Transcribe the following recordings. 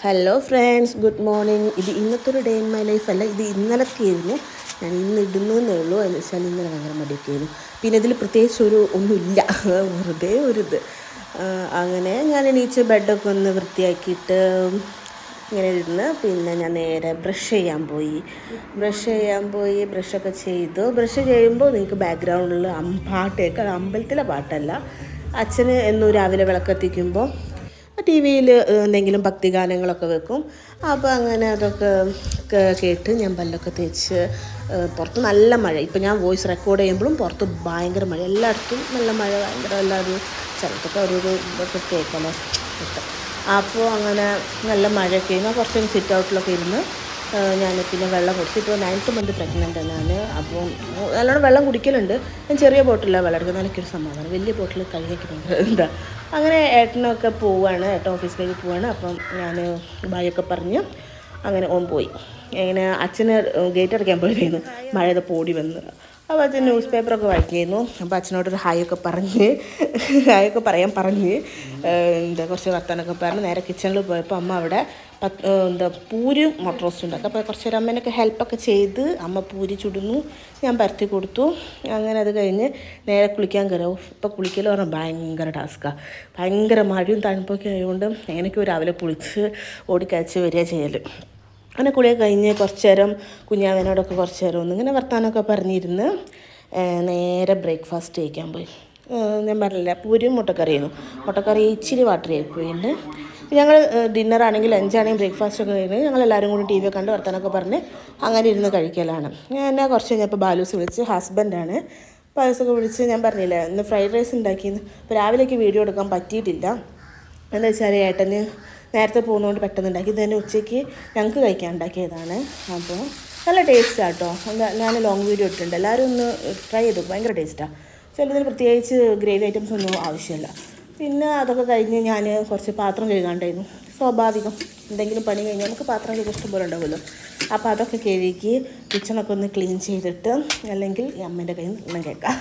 Hello friends, good morning. ഇത് ഇന്നത്തെ ഒരു ഡേ ഇൻ മൈ ലൈഫ് അല്ല, ഇത് ഇന്നലത്തെയായിരുന്നു. ഞാൻ ഇന്ന് ഇടുന്നേ ഉള്ളൂ. എന്ന് വെച്ചാൽ ഇന്നലെ ഭയങ്കര മടിയൊക്കെയായിരുന്നു. പിന്നെ ഇതിൽ പ്രത്യേകിച്ച് ഒന്നുമില്ല, വെറുതെ ഒരിത്. അങ്ങനെ ഞാൻ എണീച്ച് ബെഡൊക്കെ ഒന്ന് വൃത്തിയാക്കിയിട്ട് ഇങ്ങനെ ഇരുന്ന് പിന്നെ ഞാൻ നേരെ ബ്രഷ് ചെയ്യാൻ പോയി. ബ്രഷൊക്കെ ചെയ്തു. ബ്രഷ് ചെയ്യുമ്പോൾ നിങ്ങൾക്ക് ബാക്ക്ഗ്രൗണ്ടിൽ പാട്ട് കേൾക്കാം. അത് അമ്പലത്തിലെ പാട്ടല്ല. അച്ഛന് എന്നും രാവിലെ വിളക്കെത്തിക്കുമ്പോൾ ടി വിയിൽ എന്തെങ്കിലും ഭക്തിഗാനങ്ങളൊക്കെ വെക്കും. അപ്പോൾ അങ്ങനെ അതൊക്കെ കേട്ട് ഞാൻ പല്ലൊക്കെ തേച്ച് പുറത്ത് നല്ല മഴ. ഇപ്പോൾ ഞാൻ വോയിസ് റെക്കോർഡ് ചെയ്യുമ്പോഴും പുറത്ത് ഭയങ്കര മഴ, എല്ലായിടത്തും നല്ല മഴ, ഭയങ്കര എല്ലാവരും ചിലർക്കൊക്കെ ഓരോരോ ഇതൊക്കെ കേൾക്കാമല്ലോ. അപ്പോൾ അങ്ങനെ നല്ല മഴയൊക്കെ ഇരുന്ന് കുറച്ച് സിറ്റ് ഔട്ടിലൊക്കെ ഇരുന്ന് ഞാൻ പിന്നെ വെള്ളം കുടിച്ചു. ഇപ്പോൾ 9th മന്ത് പ്രഗ്നൻ്റ് ഞാൻ. അപ്പോൾ നല്ലോണം വെള്ളം കുടിക്കലുണ്ട്. ഞാൻ ചെറിയ ബോട്ടിലാണ് വെള്ളം എടുക്കുന്നത്. എനിക്കൊരു സമാധാനം. വലിയ ബോട്ടിൽ കഴുകിയൊക്കെ ഭയങ്കര അങ്ങനെ ഏട്ടനൊക്കെ പോവുകയാണ്. ഏട്ടൻ ഓഫീസിലേക്ക് പോവുകയാണ്. അപ്പം ഞാൻ ബായൊക്കെ പറഞ്ഞ് അങ്ങനെ ഓൻ പോയി. ഇങ്ങനെ അച്ഛന് ഗേറ്റ് അടയ്ക്കാൻ പോയതായിരുന്നു. മഴയുടെ പോടി വന്ന്. അപ്പോൾ അച്ഛൻ ന്യൂസ് പേപ്പറൊക്കെ വായിക്കായിരുന്നു. അപ്പോൾ അച്ഛനോടൊരു ഹായൊക്കെ പറയാൻ പറഞ്ഞ് കുറച്ച് വർത്താനൊക്കെ പറഞ്ഞ് നേരെ കിച്ചണിൽ പോയപ്പോൾ അമ്മ അവിടെ പൂരി മുട്ട റോസ്റ്റ് ഉണ്ടാക്കും. അപ്പോൾ കുറച്ച് നേരം അമ്മേനൊക്കെ ഹെൽപ്പൊക്കെ ചെയ്ത് അമ്മ പൂരി ചുടുന്നു, ഞാൻ പരത്തി കൊടുത്തു. അങ്ങനെ അത് കഴിഞ്ഞ് നേരെ കുളിക്കാൻ കയറും. ഇപ്പോൾ കുളിക്കൽ പറഞ്ഞാൽ ഭയങ്കര ടാസ്ക്കാണ്. ഭയങ്കര മഴയും തണുപ്പൊക്കെ ആയതുകൊണ്ട് എനിക്ക് രാവിലെ കുളിച്ച് ഓടിക്കയച്ച് വരിക ചെയ്യൽ. അങ്ങനെ കുളിയൊക്കെ കഴിഞ്ഞ് കുറച്ച് നേരം കുഞ്ഞാവനോടൊക്കെ കുറച്ച് നേരം ഇങ്ങനെ വർത്താനമൊക്കെ പറഞ്ഞിരുന്ന് നേരെ ബ്രേക്ക്ഫാസ്റ്റ് കഴിക്കാൻ പോയി. ഞാൻ പറഞ്ഞില്ല, പൂരിയും മുട്ടക്കറി ഇച്ചിരി വാട്ടർ ആയിപ്പോയിട്ടുണ്ട്. ഞങ്ങൾ ഡിന്നറാണെങ്കിൽ ലഞ്ചാണെങ്കിൽ ബ്രേക്ക്ഫാസ്റ്റൊക്കെ കഴിഞ്ഞ് ഞങ്ങളെല്ലാവരും കൂടി ടി വി ഒക്കെ കണ്ട് വർത്താനമൊക്കെ പറഞ്ഞ് അങ്ങനെ ഇരുന്ന് കഴിക്കലാണ്. ഞാൻ കുറച്ച് കഴിഞ്ഞപ്പോൾ ബാലൂസ് വിളിച്ച്, ഹസ്ബൻഡാണ്. ബാലൂസൊക്കെ വിളിച്ച് ഞാൻ പറഞ്ഞില്ല ഇന്ന് ഫ്രൈഡ് റൈസ് ഉണ്ടാക്കിയെന്ന്. അപ്പോൾ രാവിലേക്ക് വീഡിയോ എടുക്കാൻ പറ്റിയിട്ടില്ല. എന്താ വെച്ചാൽ ഏട്ടന് നേരത്തെ പോകുന്നതുകൊണ്ട് പെട്ടെന്ന് ഉണ്ടാക്കി. ഇത് തന്നെ ഉച്ചയ്ക്ക് ഞങ്ങൾക്ക് കഴിക്കാൻ ഉണ്ടാക്കിയതാണ്. അപ്പോൾ നല്ല ടേസ്റ്റാണ് കേട്ടോ. ഞാൻ ലോങ് വീഡിയോ ഇട്ടിട്ടുണ്ട്, എല്ലാവരും ഒന്ന് ട്രൈ ചെയ്തു. ഭയങ്കര ടേസ്റ്റാണ്. ചിലതിന് പ്രത്യേകിച്ച് ഗ്രേവി ഐറ്റംസ് ഒന്നും ആവശ്യമില്ല. പിന്നെ അതൊക്കെ കഴിഞ്ഞ് ഞാൻ കുറച്ച് പാത്രം കഴുകാണ്ടായിരുന്നു. സ്വാഭാവികം, എന്തെങ്കിലും പണി കഴിഞ്ഞാൽ നമുക്ക് പാത്രം കഴുകാൻ ഇഷ്ടംപോലെ ഉണ്ടാവുമല്ലോ. അപ്പോൾ അതൊക്കെ കഴുകി കിച്ചണൊക്കെ ഒന്ന് ക്ലീൻ ചെയ്തിട്ട്, അല്ലെങ്കിൽ അമ്മേൻ്റെ കയ്യിൽ നിന്ന് കേൾക്കാം,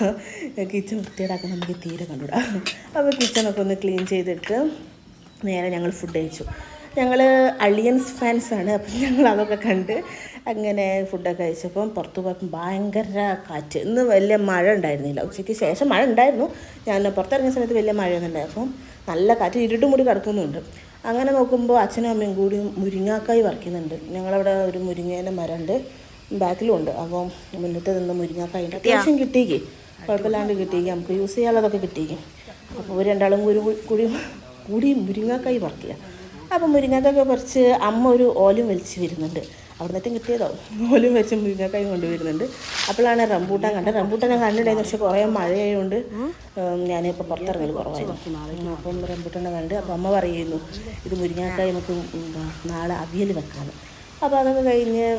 കിച്ചൺ വൃത്തിയേടാക്കാൻ നമുക്ക് തീരെ കണ്ടുവിടാം. അപ്പോൾ കിച്ചണൊക്കെ ഒന്ന് ക്ലീൻ ചെയ്തിട്ട് നേരെ ഞങ്ങൾ ഫുഡ് കഴിച്ചു. ഞങ്ങൾ അളിയൻസ് ഫാൻസാണ്. അപ്പം ഞങ്ങൾ അതൊക്കെ കണ്ട് അങ്ങനെ ഫുഡൊക്കെ കഴിച്ചപ്പം പുറത്ത് പോയപ്പം ഭയങ്കര കാറ്റ്. ഇന്ന് വലിയ മഴ ഉണ്ടായിരുന്നില്ല. ഉച്ചയ്ക്ക് ശേഷം മഴ ഉണ്ടായിരുന്നു. ഞാൻ പുറത്തിറങ്ങിയ സമയത്ത് വലിയ മഴയൊന്നും ഉണ്ടായിരുന്നു. അപ്പം നല്ല കാറ്റ്, ഇരുട്ടുമൂടി കിടക്കുന്നുണ്ട്. അങ്ങനെ നോക്കുമ്പോൾ അച്ഛനും അമ്മയും കൂടി മുരിങ്ങാക്കായി പറിക്കുന്നുണ്ട്. ഞങ്ങളവിടെ ഒരു മുരിങ്ങേൻ്റെ മരമുണ്ട്, ബാക്കിലും ഉണ്ട്. അപ്പം മുന്നത്തെ നിന്ന് മുരിങ്ങാക്കായി അത്യാവശ്യം കിട്ടിയേക്ക്, കുഴപ്പമില്ലാണ്ട് കിട്ടിയേക്ക്, നമുക്ക് യൂസ് ചെയ്യാനുള്ളതൊക്കെ കിട്ടിയേക്ക്. അപ്പോൾ ഒരു രണ്ടാളും കൂടി മുരിങ്ങാക്കായി പറിക്കുക. അപ്പം മുരിങ്ങാക്കൊക്കെ പറിച്ച് അമ്മ ഒരു ഓലും വലിച്ച് വരുന്നുണ്ട്. അവിടെ നിന്നും കിട്ടിയതോ ഓലും വലിച്ച് മുരിങ്ങാക്കായും കൊണ്ടുവരുന്നുണ്ട്. അപ്പോഴാണ് റംബൂട്ടാൻ കണ്ടത്. റംബൂട്ടാൻ ഞാൻ കണ്ടിട്ടുണ്ടായിരുന്നു, പക്ഷേ കുറേ മഴയായതുകൊണ്ട് ഞാനിപ്പോൾ പുറത്തിറങ്ങൽ കുറവായിരുന്നു. അപ്പം റംബൂട്ടാനെ കണ്ട്. അപ്പോൾ അമ്മ പറയുന്നു ഇത് മുരിങ്ങാക്കായി നമുക്ക് നാളെ അവിയൽ വെക്കാമെന്ന്. അപ്പോൾ അതൊക്കെ കഴിഞ്ഞ്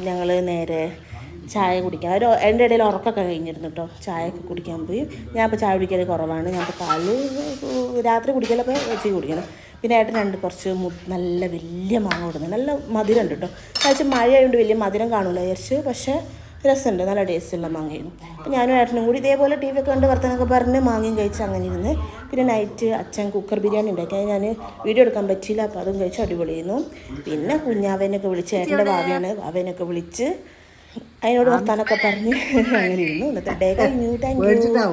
ഞങ്ങൾ നേരെ ചായ കുടിക്കാൻ എൻ്റെ ഇടയിൽ ഉറക്കമൊക്കെ കഴിഞ്ഞിരുന്നു കേട്ടോ. ചായയൊക്കെ കുടിക്കാൻ പോയി. ഞാൻ ഇപ്പോൾ ചായ കുടിക്കൽ കുറവാണ്. ഞാൻ ഇപ്പോൾ പാല് രാത്രി കുടിക്കലപ്പോൾ ഉച്ചയ്ക്ക് കുടിക്കണം. പിന്നെ ഏട്ടൻ കുറച്ച് നല്ല വലിയ മാങ്ങ കൊടുക്കുന്നത്, നല്ല മധുരം ഉണ്ട് കേട്ടോ. കഴിച്ച് മഴയായതുകൊണ്ട് വലിയ മധുരം കാണില്ല വിചാരിച്ച്, പക്ഷേ രസമുണ്ട്, നല്ല ടേസ്റ്റുള്ള മാങ്ങയായിരുന്നു. അപ്പോൾ ഞാനും ഏട്ടനും കൂടി ഇതേപോലെ ടി വി ഒക്കെ കണ്ട് വർത്തനൊക്കെ പറഞ്ഞ് മാങ്ങയും കഴിച്ച് അങ്ങനെ ഇരുന്ന്. പിന്നെ നൈറ്റ് അച്ഛൻ കുക്കർ ബിരിയാണി ഉണ്ടാക്കി, അത് ഞാൻ വീഡിയോ എടുക്കാൻ പറ്റിയില്ല. അപ്പോൾ അതും കഴിച്ച് അടിപൊളിയായിരുന്നു. പിന്നെ കുഞ്ഞാവേനൊക്കെ വിളിച്ച്, ഏട്ടൻ്റെ ഭാവിയൊക്കെ വിളിച്ച് അതിനോട് വർത്താനൊക്കെ പറഞ്ഞ് അങ്ങനെ ഇരുന്നു. ഇന്നത്തെ ഡേ കഴിഞ്ഞു. Thank you.